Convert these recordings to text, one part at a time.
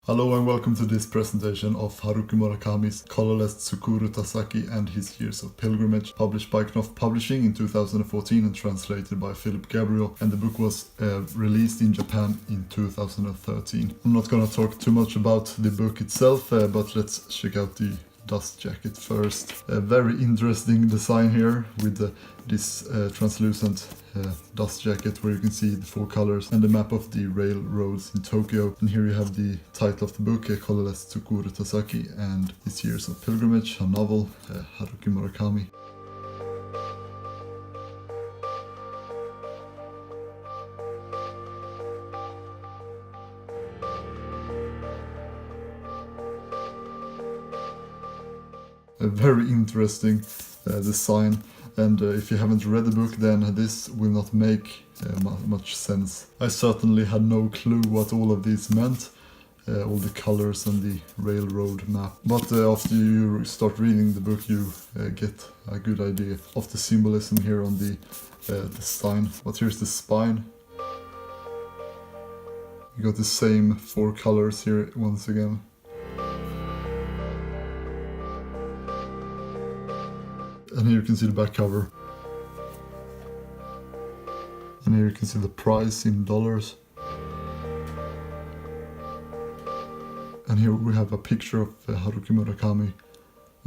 Hello and welcome to this presentation of Haruki Murakami's Colorless Tsukuru Tazaki and His Years of Pilgrimage, published by Knopf Publishing in 2014 and translated by Philip Gabriel, and the book was released in Japan in 2013. I'm not gonna talk too much about the book itself, but let's check out the dust jacket first. A very interesting design here with this translucent dust jacket where you can see the four colors and the map of the railroads in Tokyo. And here you have the title of the book, Colorless Tsukuru Tazaki and His Years of Pilgrimage, a novel, Haruki Murakami. A very interesting design, and if you haven't read the book, then this will not make much sense. I certainly had no clue what all of these meant, all the colors and the railroad map. But after you start reading the book, you get a good idea of the symbolism here on the design. But here's the spine. You got the same four colors here once again. And here you can see the back cover. And here you can see the price in dollars. And here we have a picture of Haruki Murakami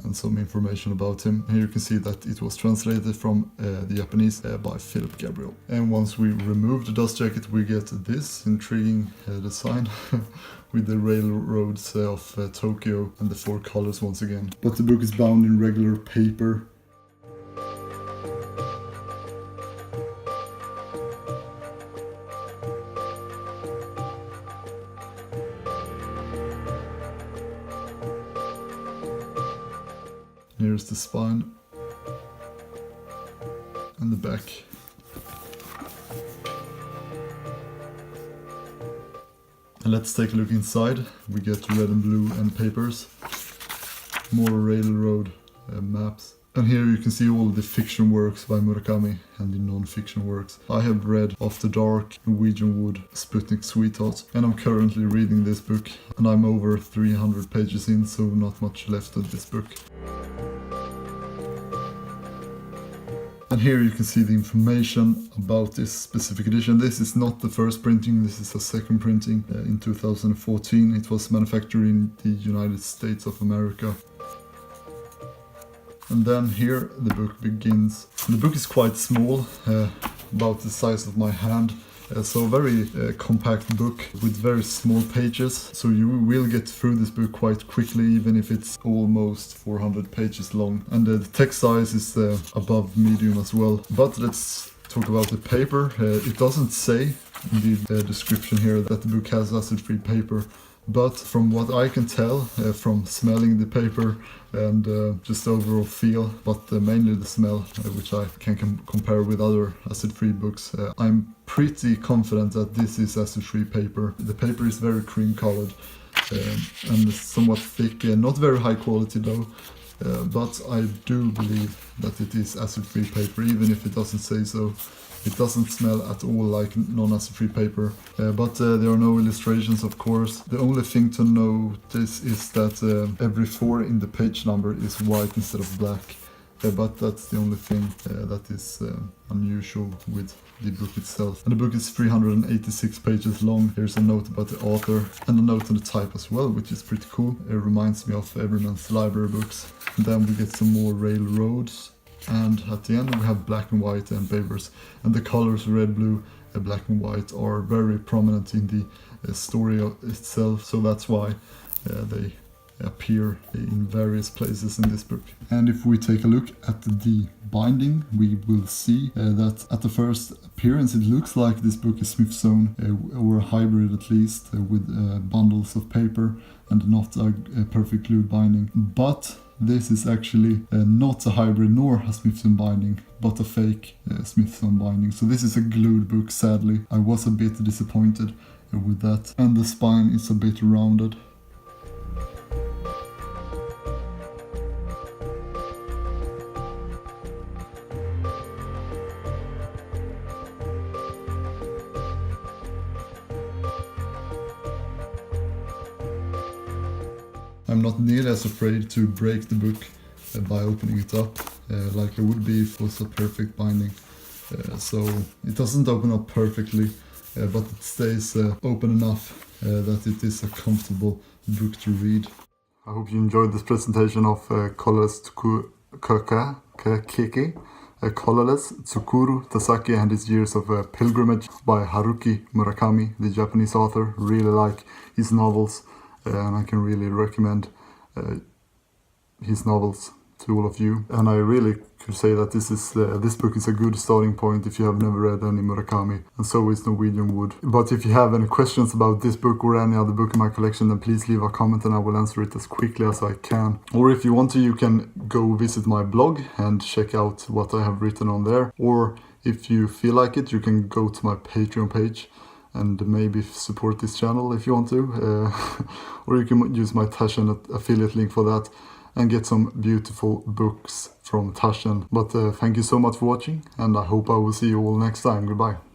and some information about him. Here you can see that it was translated from the Japanese by Philip Gabriel. And once we remove the dust jacket, we get this intriguing design with the railroads of Tokyo and the four colors once again. But the book is bound in regular paper. Here's the spine and the back. And let's take a look inside. We get red and blue end papers, more railroad maps. And here you can see all the fiction works by Murakami and the non-fiction works. I have read After Dark, Norwegian Wood, Sputnik Sweetheart, and I'm currently reading this book, and I'm over 300 pages in, so not much left of this book. And here you can see the information about this specific edition. This is not the first printing, this is a second printing in 2014. It was manufactured in the United States of America. And then here the book begins. And the book is quite small, about the size of my hand. So a very compact book with very small pages. So you will get through this book quite quickly, even if it's almost 400 pages long. And the text size is above medium as well. But let's talk about the paper. It doesn't say in the description here that the book has acid-free paper. But from what I can tell, from smelling the paper and just overall feel, but mainly the smell, which I can compare with other acid-free books, I'm pretty confident that this is acid-free paper. The paper is very cream-colored and somewhat thick, not very high quality though, but I do believe that it is acid-free paper, even if it doesn't say so. It doesn't smell at all like non-acid-free paper, but there are no illustrations, of course. The only thing to notice is that every 4 in the page number is white instead of black, but that's the only thing that is unusual with the book itself. And the book is 386 pages long. There's a note about the author and a note on the type as well, which is pretty cool. It reminds me of Everyman's Library books. And then we get some more railroads. And at the end we have black and white end papers, and the colors red, blue, black and white are very prominent in the story itself, so that's why they appear in various places in this book. And if we take a look at the binding, we will see that at the first appearance it looks like this book is Smithsonian, or a hybrid at least, with bundles of paper and not a perfect glued binding. But this is actually not a hybrid nor a Smithsonian binding, but a fake Smithsonian binding. So this is a glued book, sadly. I was a bit disappointed with that. And the spine is a bit rounded. I'm not nearly as afraid to break the book by opening it up, like I would be if it was a perfect binding. So it doesn't open up perfectly, but it stays open enough that it is a comfortable book to read. I hope you enjoyed this presentation of Colorless Tsukuru Tazaki and His Years of Pilgrimage by Haruki Murakami, the Japanese author. Really like his novels, and I can really recommend his novels to all of you. And I really could say that this book is a good starting point if you have never read any Murakami, and so is Norwegian Wood. But if you have any questions about this book or any other book in my collection, then please leave a comment and I will answer it as quickly as I can. Or if you want to, you can go visit my blog and check out what I have written on there. Or if you feel like it, you can go to my Patreon page and maybe support this channel if you want to. Or you can use my Taschen affiliate link for that and get some beautiful books from Taschen. But thank you so much for watching, and I hope I will see you all next time. Goodbye.